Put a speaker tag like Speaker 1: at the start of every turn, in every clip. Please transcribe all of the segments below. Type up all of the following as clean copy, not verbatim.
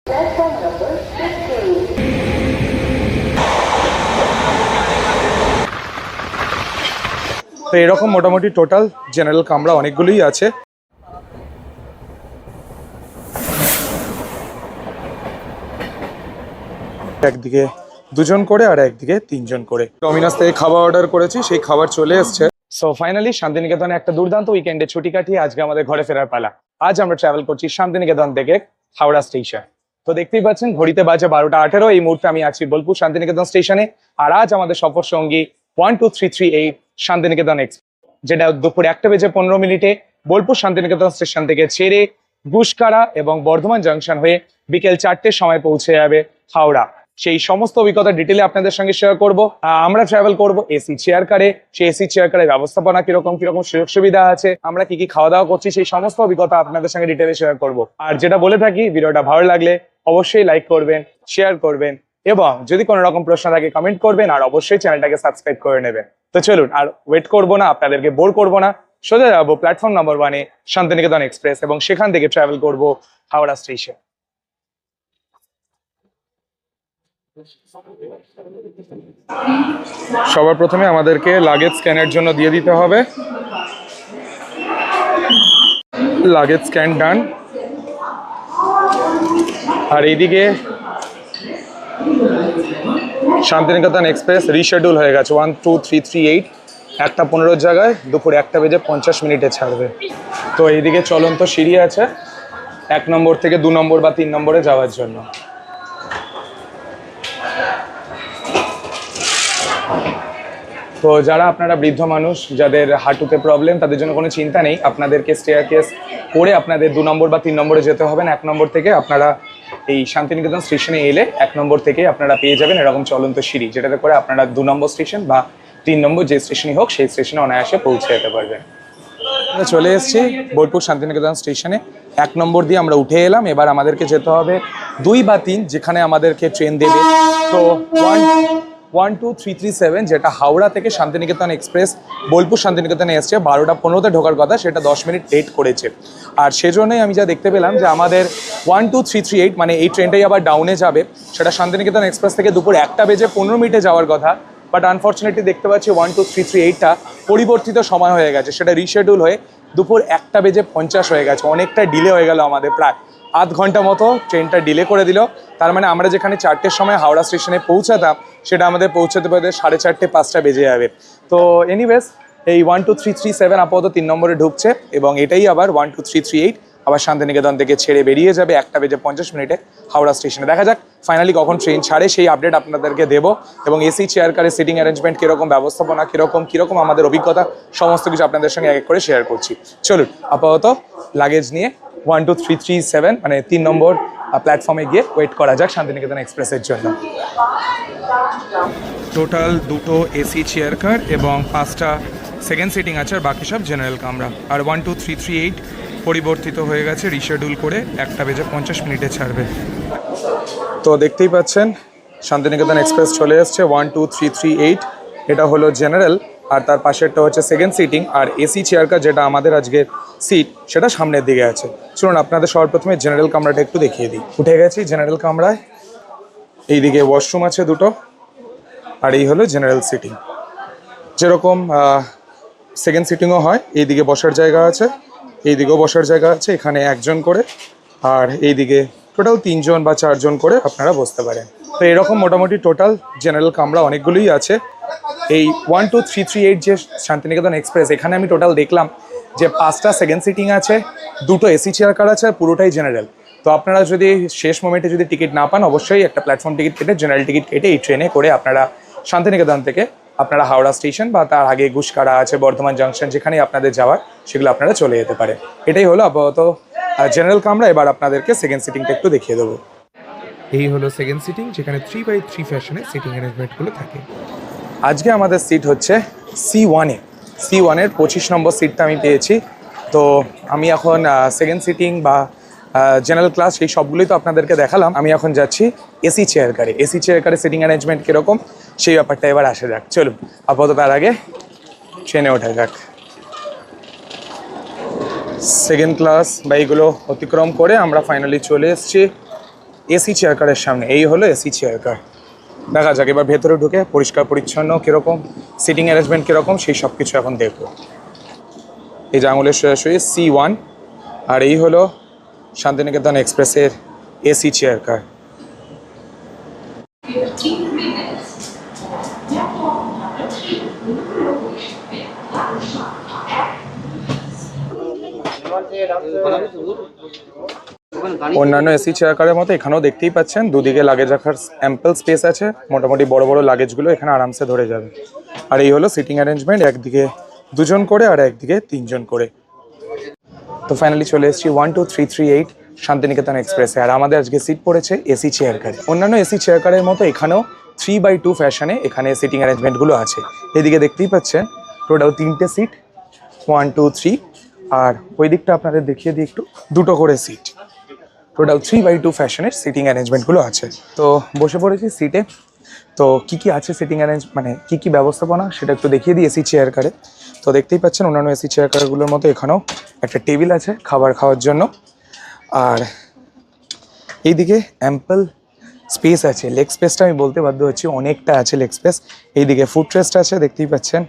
Speaker 1: তো এরকম মোটামুটি টোটাল জেনারেল কামরা অনেকগুলোই আছে। একদিকে দুজন করে আর একদিকে তিনজন করে। ডমিনোস থেকে খাবার অর্ডার করেছি, সেই খাবার চলে এসছে। সো ফাইনালি শান্তিনিকেতনে একটা দুর্দান্ত উইকেন্ডে ছুটি কাটিয়ে আজকে আমাদের ঘরে ফেরার পালা। আজ আমরা ট্রাভেল করছি শান্তিনিকেতন থেকে হাওড়া স্টেশন। তো দেখতেই পাচ্ছেন ঘড়িতে বাজে 12টা 18। এই মুহূর্তে আমি আছি বোলপুর শান্তিনিকেতন স্টেশনে। আর আজ আমাদের সফর সঙ্গী 12338 শান্তিনিকেতন এক্সপ্রেস, যেটা দুপুর 1:15 বোলপুর শান্তিনিকেতন স্টেশন থেকে ছেড়ে গুসকারা এবং বর্ধমান জাংশন হয়ে বিকেল 4টের সময় পৌঁছে যাবে হাওড়া। সেই সমস্ত অভিজ্ঞতা ডিটেলে আপনাদের সঙ্গে শেয়ার করব। আমরা ট্রাভেল করব এসি চেয়ার কারে। সেই এসি চেয়ার কারের ব্যবস্থাপনা কিরকম কিরকম সুযোগ সুবিধা আছে, আমরা কি কি খাওয়া দাওয়া করছি, সেই সমস্ত অভিজ্ঞতা আপনাদের সঙ্গে ডিটেলে শেয়ার করব। আর যেটা বলে থাকি, ভিডিওটা ভালো লাগলে অবশ্যই লাইক করবেন, শেয়ার করবেন এবং যদি কোনো রকম প্রশ্ন থাকে কমেন্ট করবেন, আর অবশ্যই চ্যানেলটাকে সাবস্ক্রাইব করে নেবেন। তো চলুন, আর ওয়েট করবো না, আপনাদেরকে বোর করবো না, সোজা যাবো প্ল্যাটফর্ম নাম্বার 1-এ শান্তিনিকেতন এক্সপ্রেস এবং সেখান থেকে ট্রাভেল করব হাওড়া স্টেশন। সবার প্রথমে আমাদেরকে লাগেজ স্ক্যানের জন্য দিয়ে দিতে হবে। লাগেজ স্ক্যান ডান। আর এইদিকে শান্তিনিকেতন এক্সপ্রেস রিশেডিউল হয়ে গেছে 12338। 1:15 জায়গায় দুপুর 1:50 ছাড়বে। তো এইদিকে চলন্ত সিঁড়ি আছে 1 নম্বর থেকে 2 নম্বর বা 3 নম্বরে যাওয়ার জন্য। তো যারা আপনারা বৃদ্ধ মানুষ, যাদের হাঁটুতে প্রবলেম, তাদের জন্য কোনো চিন্তা নেই। আপনাদেরকে স্টেয়ারকেস করে আপনাদের 2 নম্বর বা 3 নম্বরে যেতে হবে না। 1 নম্বর থেকে আপনারা এই শান্তিনিকেতন স্টেশনে এলে 1 নম্বর থেকে আপনারা পেয়ে যাবেন এরকম চলন্ত সিঁড়ি, যেটাতে করে আপনারা 2 নম্বর স্টেশন বা 3 নম্বর যে স্টেশনই হোক সেই স্টেশনে অনায়াসে পৌঁছে যেতে পারবেন। আমরা চলে এসেছি বোলপুর শান্তিনিকেতন স্টেশনে। 1 নম্বর দিয়ে আমরা উঠে এলাম। এবার আমাদেরকে যেতে হবে 2 বা 3, যেখানে আমাদেরকে ট্রেন দেবে। তো 12337, যেটা হাওড়া থেকে শান্তিনিকেতন এক্সপ্রেস বোলপুর শান্তিনিকেতনে এসছে 12:15 ঢোকার কথা, সেটা 10 মিনিট লেট করেছে। আর সেজন্যই আমি যা দেখতে পেলাম যে আমাদের 12338 মানে এই ট্রেনটাই আবার ডাউনে যাবে। সেটা শান্তিনিকেতন এক্সপ্রেস থেকে দুপুর 1:15 যাওয়ার কথা, বাট আনফর্চুনেটলি দেখতে পাচ্ছি 12338টা পরিবর্তিত সময় হয়ে গেছে। সেটা রিশেডিউল হয়ে দুপুর 1:50 হয়ে গেছে। অনেকটা ডিলে হয়ে গেল আমাদের, প্রায় আধ ঘন্টা মতো ট্রেনটা ডিলে করে দিল। তার মানে আমরা যেখানে 4টের সময় হাওড়া স্টেশনে পৌঁছাতাম, সেটা আমাদের পৌঁছাতে পারতে 4:30-5টা বেজে যাবে। তো এনিওয়েজ এই 12337 আপাতত 3 নম্বরে ঢুকছে এবং এটাই আবার 12338 আবার শান্তিনিকেতন থেকে ছেড়ে বেরিয়ে যাবে 1:50 হাওড়া স্টেশনে। দেখা যাক ফাইনালি কখন ট্রেন ছাড়ে, সেই আপডেট আপনাদেরকে দেবো। এবং এসি চেয়ার কারে সিটিং অ্যারেঞ্জমেন্ট কীরকম, ব্যবস্থাপনা কীরকম আমাদের অভিজ্ঞতা, সমস্ত কিছু আপনাদের সঙ্গে এক এক করে শেয়ার করছি। চলুন আপাতত লাগেজ নিয়ে 12337 মানে 3 নম্বর প্ল্যাটফর্মে গিয়ে ওয়েট করা যাক শান্তিনিকেতন এক্সপ্রেসের জন্য। টোটাল 2টো এসি চেয়ার কার এবং 5টা সেকেন্ড সিটিং আছে, আর বাকি সব জেনারেল কামরা। আর 12338 পরিবর্তিত হয়ে গেছে, রিশেডিউল করে 1:50 ছাড়বে। তো দেখতেই পাচ্ছেন শান্তিনিকেতন এক্সপ্রেস চলে এসছে 12338। এটা হলো জেনারেল, আর তার পাশেরটা হচ্ছে সেকেন্ড সিটিং। আর এসি চেয়ার কার যেটা আমাদের আজকের সিট, সেটা সামনের দিকে আছে। চলুন আপনাদের সবার প্রথমে জেনারেল কামরাটা একটু দেখিয়ে দিই। উঠে গেছি জেনারেল কামরায়। এইদিকে ওয়াশরুম আছে 2টো, আর এই হলো জেনারেল সিটিং। যেরকম সেকেন্ড সিটিংও হয়, এইদিকে বসার জায়গা আছে, এইদিকেও বসার জায়গা আছে, এখানে 1 জন করে, আর এইদিকে টোটাল 3 জন বা 4 জন করে আপনারা বসতে পারেন। তো এরকম মোটামুটি টোটাল জেনারেল কামরা অনেকগুলোই আছে। এই 12338 যে শান্তিনিকেতন এক্সপ্রেস, এখানে আমি টোটাল দেখলাম যে 5টা সেকেন্ড সিটিং আছে, 2টো এসি চেয়ার কার আছে, আর পুরোটাই জেনারেল। তো আপনারা যদি শেষ মোমেন্টে যদি টিকিট না পান, অবশ্যই একটা প্ল্যাটফর্ম টিকিট কেটে, জেনারেল টিকিট কেটে এই ট্রেনে করে আপনারা শান্তিনিকেতন থেকে আপনারা হাওড়া স্টেশন বা তার আগে গুসকারা আছে, বর্ধমান জাংশন, যেখানেই আপনাদের যাওয়ার সেগুলো আপনারা চলে যেতে পারেন। এটাই হলো আপাতত জেনারেল কামরা। এবার আপনাদেরকে সেকেন্ড সিটিংটা একটু দেখিয়ে দেবো। এই হলো সেকেন্ড সিটিং, যেখানে 3x3 ফ্যাশনে সিটিং অ্যারেঞ্জমেন্টগুলো থাকে। আজকে আমাদের সিট হচ্ছে C1-এ। C1-এর 25 নম্বর সিটটা আমি পেয়েছি। তো আমি এখন সেকেন্ড সিটিং বা জেনারেল ক্লাস সেই সবগুলোই তো আপনাদেরকে দেখালাম। আমি এখন যাচ্ছি এসি চেয়ার কারে। এসি চেয়ার কারে সিটিং অ্যারেঞ্জমেন্ট কীরকম সেই ব্যাপারটা এবার আসা যাক। চলুন আপাতত তার আগে ট্রেনে ওঠা যাক। সেকেন্ড ক্লাস বা এইগুলো অতিক্রম করে আমরা ফাইনালি চলে এসেছি এসি চেয়ার কারের সামনে। এই হলো এসি চেয়ার কার। দেখা যাক এবার ভেতরে ঢুকে পরিষ্কার পরিচ্ছন্ন কীরকম, সিটিং অ্যারেঞ্জমেন্ট কীরকম, সেই সব কিছু এখন দেখবো। এই যে আঙুলের সোজাসুজি C1, আর এই হলো শান্তিনিকেতন এক্সপ্রেসের এসি চেয়ার কার। অন্যান্য এসি চেয়ার কারের মতো এখানেও দেখতেই পাচ্ছেন দুদিকে লাগেজ রাখার অ্যাম্পল স্পেস আছে, মোটামুটি বড় বড় লাগেজগুলো এখানে আরামসে ধরে যাবে। আর এই হলো সিটিং অ্যারেঞ্জমেন্ট, একদিকে 2 জন করে আর একদিকে 3 জন করে। তো ফাইনালি চলে এসেছি 12338 শান্তিনিকেতন এক্সপ্রেসে, আর আমাদের আজকে সিট পড়েছে এসি চেয়ার কারে। অন্যান্য এসি চেয়ার কারের মতো এখানেও 3x2 ফ্যাশনে এখানে সিটিং অ্যারেঞ্জমেন্টগুলো আছে। এদিকে দেখতেই পাচ্ছেন টোটাল 3টে সিট, 1 2 3, আর ওই দিকটা আপনাদের দেখিয়ে দিই একটু, 2টো করে সিট। টোটাল 3x2 ফ্যাশনের সিটিং অ্যারেঞ্জমেন্টগুলো আছে। তো বসে পড়েছি সিটে। তো কি আছে সিটিং অ্যারেঞ্জ, মানে কি ব্যবস্থাপনা সেটা একটু দেখিয়ে দিই এসি চেয়ার কারে। তো দেখতেই পাচ্ছেন অন্যান্য এসি চেয়ার কারগুলোর মতো এখানেও একটা টেবিল আছে খাবার খাওয়ার জন্য, আর এইদিকে অ্যাম্পল স্পেস আছে। লেগ স্পেসটা আমি বলতে বাধ্য হচ্ছি, অনেকটা আছে লেগ স্পেস। এইদিকে ফুড ট্রেস্ট আছে দেখতেই পাচ্ছেন,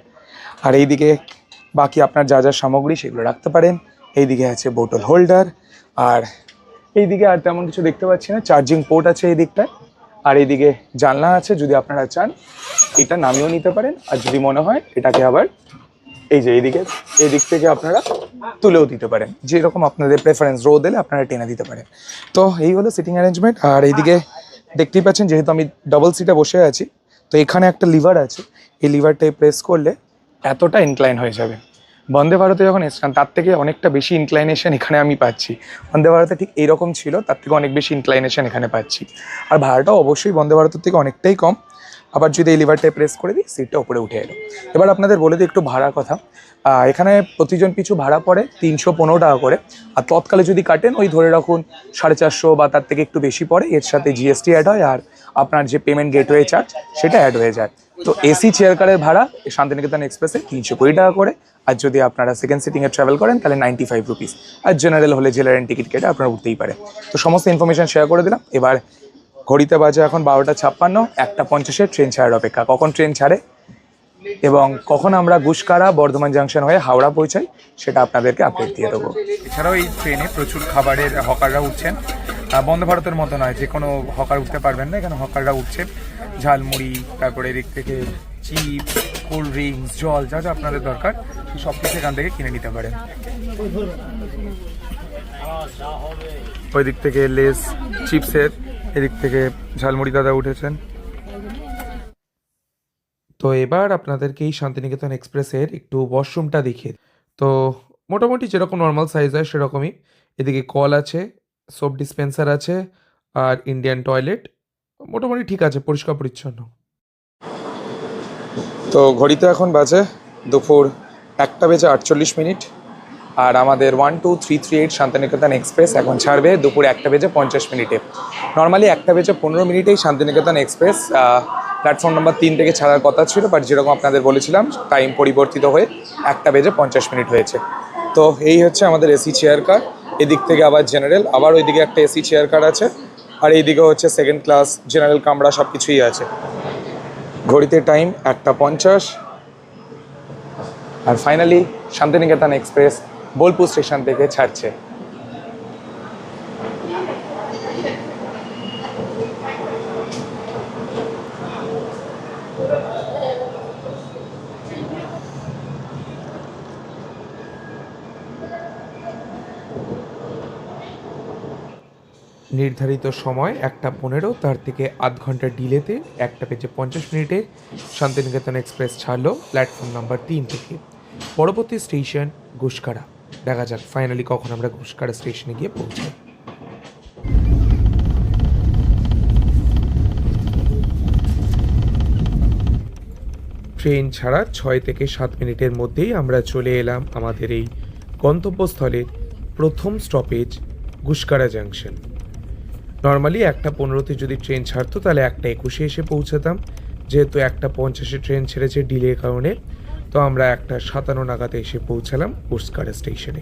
Speaker 1: আর এইদিকে বাকি আপনার যা যা সামগ্রী সেগুলো রাখতে পারেন। এইদিকে আছে বোতল হোল্ডার, আর এইদিকে আর তেমন কিছু দেখতে পাচ্ছি না। চার্জিং পোর্ট আছে এই দিকটায়, আর এইদিকে জানলা আছে, যদি আপনারা চান এটা নামিয়েও নিতে পারেন, আর যদি মনে হয় এটাকে আবার এই যে এই দিক থেকে আপনারা তুলেও দিতে পারেন, যেরকম আপনাদের প্রেফারেন্স, রো দিলে আপনারা টেনে দিতে পারেন। তো এই হলো সিটিং অ্যারেঞ্জমেন্ট। আর এইদিকে দেখতেই পাচ্ছেন যেহেতু আমি ডাবল সিটে বসে আছি, তো এখানে একটা লিভার আছে, এই লিভারটাই প্রেস করলে এতটা ইনক্লাইন হয়ে যাবে। বন্দে ভারতে যখন এসছিলাম তার থেকে অনেকটা বেশি ইনক্লাইনেশন এখানে আমি পাচ্ছি। বন্দে ভারতে ঠিক এইরকম ছিল, তার থেকে অনেক বেশি ইনক্লাইনেশন এখানে পাচ্ছি। আর ভাড়াটাও অবশ্যই বন্দে ভারতের থেকে অনেকটাই কম। আবার যদি এই লিভারটায় প্রেস করে দিই সিটটা উপরে উঠে এলো। এবার আপনাদের বলে দিই একটু ভাড়ার কথা। এখানে প্রতিজন পিছু ভাড়া পড়ে 315 টাকা করে, আর তৎকালে যদি কাটেন ওই ধরে রাখুন 450 বা তার থেকে একটু বেশি পড়ে। এর সাথে জিএসটি অ্যাড হয়, আর আপনার যে পেমেন্ট গেটওয়ে চার্জ সেটা অ্যাড হয়ে যায়। তো এসি চেয়ার কারের ভাড়া শান্তিনিকেতন এক্সপ্রেসে 320 টাকা করে, আর যদি আপনারা সেকেন্ড সিটিংয়ে ট্রাভেল করেন তাহলে 95 রুপিস, আর জেনারেল হলে জেনারেল টিকিট কেটে আপনারা উঠতেই পারে। তো সমস্ত ইনফরমেশন শেয়ার করে দিলাম। এবার ঘড়িতে বাজে এখন 12:56, 1:50 ট্রেন ছাড়ার অপেক্ষা। কখন ট্রেন ছাড়ে এবং কখন আমরা গুসকারা বর্ধমান জাংশন হয়ে হাওড়া পৌঁছাই সেটা আপনাদেরকে আপডেট দিয়ে দেবো। এছাড়াও এই ট্রেনে প্রচুর খাবারের হকাররা উঠছেন। বন্দে ভারতের মতো নয় যে কোনো হকার উঠতে পারবেন না, এখানে হকাররা উঠছেন। ঝালমুড়ি, তারপরে এদিক থেকে চিপস, কোল্ড ড্রিঙ্কস, জল, যা যা আপনাদের দরকার সব কিছু এখান থেকে কিনে নিতে পারেন। ওই দিক থেকে লেস, চিপসের, এদিক থেকে ঝালমুড়ি দাদা উঠেছেন। তো এবার আপনাদেরকে এই শান্তিনিকেতন এক্সপ্রেসের একটু ওয়াশরুমটা দেখিয়ে। তো মোটামুটি যেরকম নর্মাল সাইজ হয় সেরকমই। এদিকে কল আছে, সোপ ডিসপেন্সার আছে, আর ইন্ডিয়ান টয়লেট মোটামুটি ঠিক আছে, পরিষ্কার পরিচ্ছন্ন। তো ঘড়িতে এখন বাজে দুপুর 1:48, আর আমাদের 12338 শান্তিনিকেতন এক্সপ্রেস এখন ছাড়বে দুপুর 1:50। Normally 1:15 Shantiniketan express platform number 3 থেকে ছাড়ার কথা ছিল, বাট যেরকম আপনাদের বলেছিলাম টাইম পরিবর্তিত হয়ে 1:50 হয়েছে। তো এই হচ্ছে আমাদের এসি চেয়ার কার। এদিক থেকে আবার জেনারেল, আবার ওইদিকে একটা এসি চেয়ার কার আছে, আর এইদিকে হচ্ছে সেকেন্ড ক্লাস, জেনারেল কামরা সব কিছুই আছে। ঘড়িতে টাইম 1:50, আর finally Shantiniketan express Bolpur station থেকে ছাড়ছে। নির্ধারিত সময় 1:15, তার থেকে আধ ঘন্টা ডিলেতে 1:50 শান্তিনিকেতন এক্সপ্রেস ছাড়লো প্ল্যাটফর্ম নাম্বার 3 থেকে। পরবর্তী স্টেশন গুসকারা। দেখা যাক ফাইনালি কখন আমরা গুসকারা স্টেশনে গিয়ে পৌঁছাই। ট্রেন ছাড়ার 6 থেকে 7 মিনিটের মধ্যেই আমরা চলে এলাম আমাদের এই গন্তব্যস্থলের প্রথম স্টপেজ গুসকারা জাংশন। নর্মালি 1:15 যদি ট্রেন ছাড়তো তাহলে 1:21 এসে পৌঁছাতাম। যেহেতু 1:50 ট্রেন ছেড়েছে ডিলের কারণে, তো আমরা 1:57 নাগাদ এসে পৌঁছালাম গুসকারা স্টেশনে।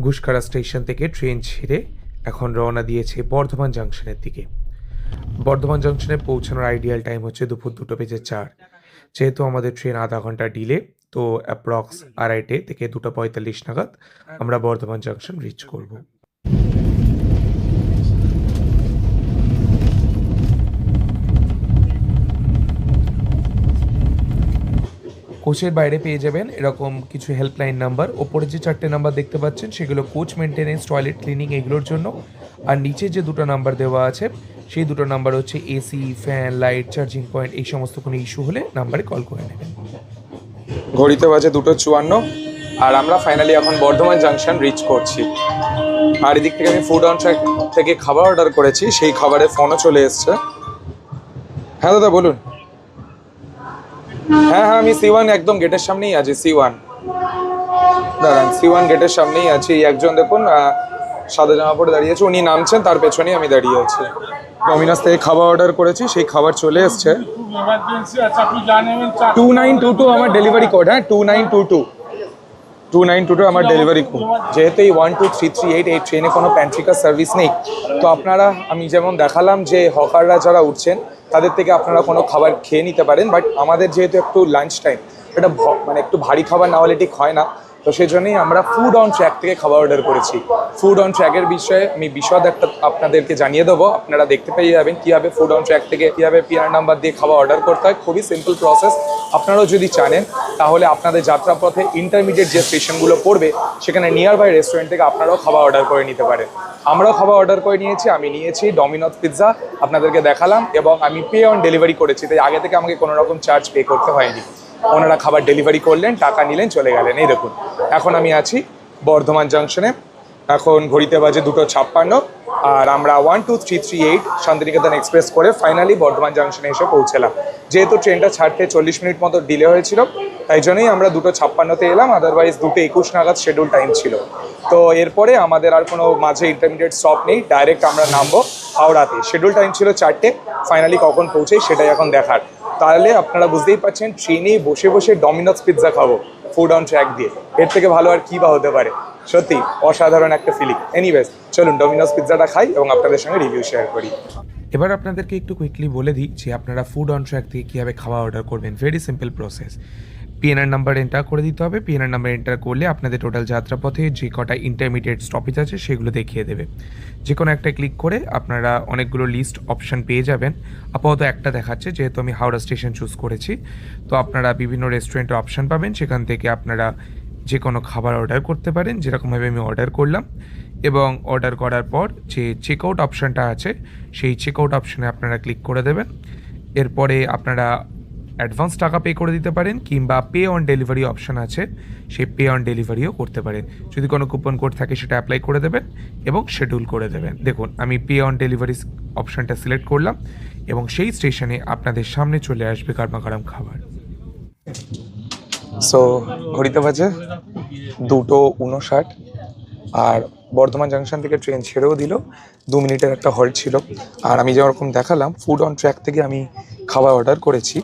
Speaker 1: ঘুষখাড়া স্টেশন থেকে ট্রেন ছেড়ে এখন রওনা দিয়েছে বর্ধমান জাংশনের দিকে। বর্ধমান জাংশনে পৌঁছানোর আইডিয়াল টাইম হচ্ছে দুপুর 2:04। যেহেতু আমাদের ট্রেন আধা ঘন্টা ডিলে, তো অ্যাপ্রক্স 2:30 থেকে 2:45 নাগাদ আমরা বর্ধমান জাংশন রিচ করব। কোচের বাইরে পেয়ে যাবেন এরকম কিছু হেল্পলাইন নাম্বার। ওপরে যে 4টে নাম্বার দেখতে পাচ্ছেন সেগুলো কোচ মেনটেনেন্স, টয়লেট ক্লিনিং এগুলোর জন্য। আর নিচে যে 2টো নাম্বার দেওয়া আছে সেই 2টো নাম্বার হচ্ছে AC, fan, light, charging point, এই সমস্ত কোনো ইস্যু হলে নাম্বারে কল করে নেবেন। ঘড়িতে বাজে 2:54 আর আমরা ফাইনালি এখন বর্ধমান জাংশন রিচ করছি। আর এদিক থেকে আমি ফুড অন ট্র্যাক থেকে খাবার অর্ডার করেছি, সেই খাবারের ফোনও চলে এসছে। হ্যাঁ দাদা বলুন। হ্যাঁ, আমি C1 একদম গেটের সামনেই আছি। C1 দাঁড়ান, C1 গেটের সামনেই আছি। এই একজন দেখুন সাদা জামা পরে দাঁড়িয়ে আছে, উনি নামছেন, তার পেছনেই আমি দাঁড়িয়ে আছি। ডমিনোস থেকে খাবার অর্ডার করেছি, সেই খাবার চলে এসছে। 2922 আমার ডেলিভারি কোড। হ্যাঁ, 2922 আমার ডেলিভারি কোড। যেহেতু এই 12338 এই ট্রেনে কোনো প্যান্ট্রিকার সার্ভিস নেই, তো আপনারা, আমি যেমন দেখালাম যে হকাররা যারা উঠছেন তাদের থেকে আপনারা কোনো খাবার খেয়ে নিতে পারেন, বাট আমাদের যেহেতু একটু লাঞ্চ টাইম, এটা মানে একটু ভারী খাবার না হলে ঠিক হয় না, তো সেই জন্যই আমরা ফুড অন ট্র্যাক থেকে খাবার অর্ডার করেছি। ফুড অন ট্র্যাকের বিষয়ে আমি বিশদ একটা আপনাদেরকে জানিয়ে দেবো, আপনারা দেখতে পেয়ে যাবেন কীভাবে ফুড অন ট্র্যাক থেকে কীভাবে পিআর নাম্বার দিয়ে খাবার অর্ডার করতে হয়। খুবই সিম্পল প্রসেস। আপনারাও যদি জানেন তাহলে আপনাদের যাত্রাপথে ইন্টারমিডিয়েট যে স্টেশনগুলো পড়বে সেখানে নিয়ার বাই রেস্টুরেন্ট থেকে আপনারাও খাবার অর্ডার করে নিতে পারেন। আমরাও খাবার অর্ডার করে নিয়েছি। আমি নিয়েছি ডমিনোস পিৎজা, আপনাদেরকে দেখালাম, এবং আমি পে অন ডেলিভারি করেছি, তাই আগে থেকে আমাকে কোনো রকম চার্জ পে করতে হয়নি। ওনারা খাবার ডেলিভারি করলেন, টাকা নিলেন, চলে গেলেন। এই দেখুন, এখন আমি আছি বর্ধমান জাংশনে। এখন ঘড়িতে বাজে 2:56 আর আমরা 12338 শান্তিনিকেতন এক্সপ্রেস করে ফাইনালি বর্ধমান জাংশনে এসে পৌঁছলাম। যেহেতু ট্রেনটা ছাড়তে 40 মিনিট মতো ডিলে হয়েছিল, তাই জন্যই আমরা 2:56-তে এলাম, আদারওয়াইজ 2:21 নাগাদ শিডিউল টাইম ছিল। তো এরপরে আমাদের আর কোনো মাঝে ইন্টারমিডিয়েট স্টপ নেই, ডাইরেক্ট আমরা নামবো হাওড়াতে। শিডিউল টাইম ছিল 4টে, ফাইনালি কখন পৌঁছাই সেটাই এখন দেখার। তাহলে আপনারা বুঝতেই পারছেন, ট্রেনে বসে বসে ডমিনোস পিৎজা খাবো ফুড অন ট্র্যাক দিয়ে, এর থেকে ভালো আর কী বা হতে পারে। সত্যি অসাধারণ একটা ফিলিং। এনিওয়েজ, চলুন ডমিনোস পিৎজাটা খাই এবং আপনাদের সঙ্গে রিভিউ শেয়ার করি। এবার আপনাদেরকে একটু কুইকলি বলে দিই যে আপনারা ফুড অন ট্র্যাক থেকে কীভাবে খাবার অর্ডার করবেন। Very simple process. PNR number enter করে দিতে হবে। পিএনআর নাম্বার এন্টার করলে আপনাদের টোটাল যাত্রাপথে যে কটা ইন্টারমিডিয়েট স্টপেজ আছে সেগুলো দেখিয়ে দেবে। যে কোনো একটা ক্লিক করে আপনারা অনেকগুলো লিস্ট অপশান পেয়ে যাবেন। আপাতত একটা দেখাচ্ছে, যেহেতু আমি হাওড়া স্টেশন চুজ করেছি। তো আপনারা বিভিন্ন রেস্টুরেন্টের অপশান পাবেন, সেখান থেকে আপনারা যে কোনো খাবার অর্ডার করতে পারেন, যেরকমভাবে আমি অর্ডার করলাম। এবং অর্ডার করার পর যে চেক আউট অপশানটা আছে সেই চেক আউট অপশানে আপনারা ক্লিক করে দেবেন। এরপরে আপনারা অ্যাডভান্স টাকা পে করে দিতে পারেন, কিংবা পে অন ডেলিভারি অপশান আছে, সেই পে অন ডেলিভারিও করতে পারেন। যদি কোনো কুপন কোড থাকে সেটা অ্যাপ্লাই করে দেবেন এবং শিডিউল করে দেবেন। দেখুন, আমি পে অন ডেলিভারি অপশানটা সিলেক্ট করলাম এবং সেই স্টেশনে আপনাদের সামনে চলে আসবে গরমাগরম খাবার। সো ঘড়িতে বাজে 2:59 আর বর্ধমান জাংশন থেকে ট্রেন ছেড়েও দিল। 2 মিনিটের একটা হল্ট ছিল। আর আমি যেরকম দেখালাম ফুড অন ট্র্যাক থেকে আমি খাবার অর্ডার করেছি,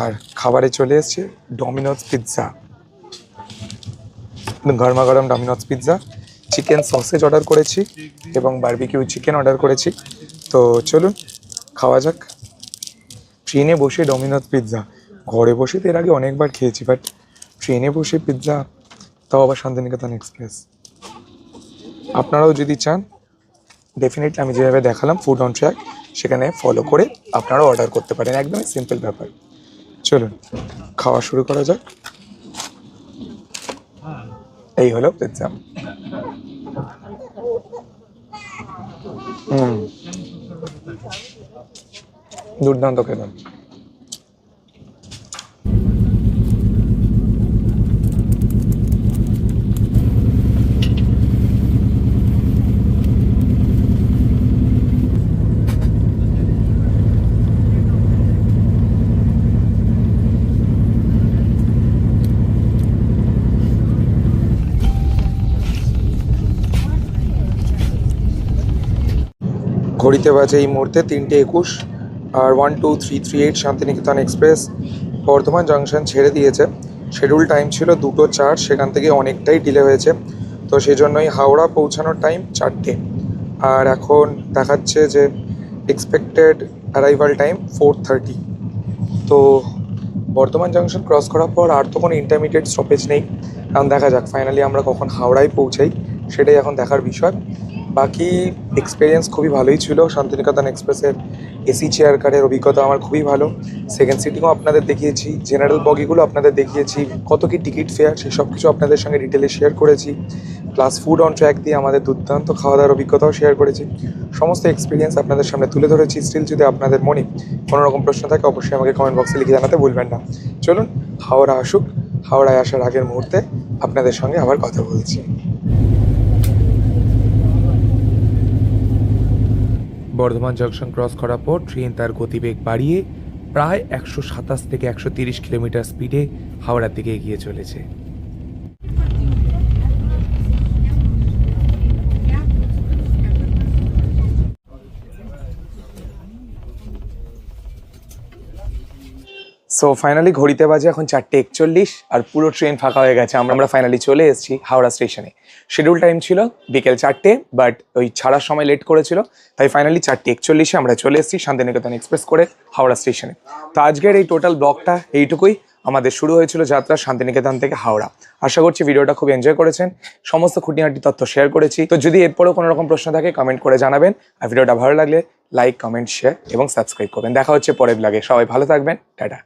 Speaker 1: আর খাবারে চলে এসছে ডমিনোস পিৎজা, গরমাগরম Domino's pizza. Chicken sausage order করেছি এবং বারবিকিউ চিকেন অর্ডার করেছি। তো চলুন খাওয়া যাক। ট্রেনে বসে ডমিনোস পিৎজা, ঘরে বসে তো এর আগে অনেকবার খেয়েছি, বাট ট্রেনে বসে পিৎজা, তাও আবার শান্তিনিকেতন এক্সপ্রেস। আপনারাও যদি চান, ডেফিনেটলি আমি যেভাবে দেখালাম ফুড অন ট্র্যাক, সেখানে ফলো করে আপনারাও অর্ডার করতে পারেন। একদমই সিম্পল ব্যাপার। চলুন খাওয়া শুরু করা যাক। এই হলো পিৎজা। দুর্দান্ত খেলাম। ঘড়িতে বাজে এই মুহূর্তে 3:21 আর 12338 শান্তিনিকেতন এক্সপ্রেস বর্ধমান জাংশন ছেড়ে দিয়েছে। শিডিউল টাইম ছিল 2:04, সেখান থেকে অনেকটাই ডিলে হয়েছে। তো সেই জন্যই হাওড়া পৌঁছানোর টাইম 4টে, আর এখন দেখাচ্ছে যে এক্সপেক্টেড অ্যারাইভাল টাইম 4:30। তো বর্ধমান জাংশন ক্রস করার পর আর তো কোনো ইন্টারমিডিয়েট স্টপেজ নেই। এখন দেখা যাক ফাইনালি আমরা কখন হাওড়ায় পৌঁছাই, সেটাই এখন দেখার বিষয়। বাকি এক্সপিরিয়েন্স খুবই ভালোই ছিল। শান্তিনিকেতন এক্সপ্রেসের এসি চেয়ার কারের অভিজ্ঞতা আমার খুবই ভালো। সেকেন্ড সিটিংও আপনাদের দেখিয়েছি, জেনারেল বগিগুলো আপনাদের দেখিয়েছি, কত কি টিকিট ফেয়ার সেই সব কিছু আপনাদের সঙ্গে ডিটেলে শেয়ার করেছি। প্লাস ফুড অন ট্র্যাক দিয়ে আমাদের দুর্দান্ত খাওয়া দাওয়ার অভিজ্ঞতাও শেয়ার করেছি। সমস্ত এক্সপিরিয়েন্স আপনাদের সামনে তুলে ধরেছি। স্টিল যদি আপনাদের মনে কোনো রকম প্রশ্ন থাকে অবশ্যই আমাকে কমেন্ট বক্সে লিখে জানাতে ভুলবেন না। চলুন হাওড়া আসুক, হাওড়ায় আসার আগের মুহূর্তে আপনাদের সঙ্গে আবার কথা বলছি। বর্ধমান জংশন ক্রস করার পর ট্রেন তার গতিবেগ বাড়িয়ে প্রায় 127 থেকে 130 কিলোমিটার স্পিডে হাওড়ার দিকে এগিয়ে চলেছে। সো ফাইনালি ঘড়িতে বাজে এখন 4:41 আর পুরো ট্রেন ফাঁকা হয়ে গেছে। আমরা ফাইনালি চলে এসেছি হাওড়া স্টেশনে। শিডিউল টাইম ছিল বিকেল 4টে, বাট ওই ছাড়ার সময় লেট করেছিল, তাই ফাইনালি 4:41 আমরা চলে এসেছি শান্তিনিকেতন এক্সপ্রেস করে হাওড়া স্টেশনে। তো আজকের এই টোটাল ব্লগটা এইটুকুই। আমাদের শুরু হয়েছিল যাত্রা শান্তিনিকেতন থেকে হাওড়া। আশা করছি ভিডিওটা খুব এনজয় করেছেন, সমস্ত খুঁটিনাটি তথ্য শেয়ার করেছি। তো যদি এরপরেও কোনো রকম প্রশ্ন থাকে কমেন্ট করে জানাবেন, আর ভিডিওটা ভালো লাগলে লাইক, কমেন্ট, শেয়ার এবং সাবস্ক্রাইব করবেন। দেখা হচ্ছে পরের ব্লগে। সবাই ভালো থাকবেন, টাটা।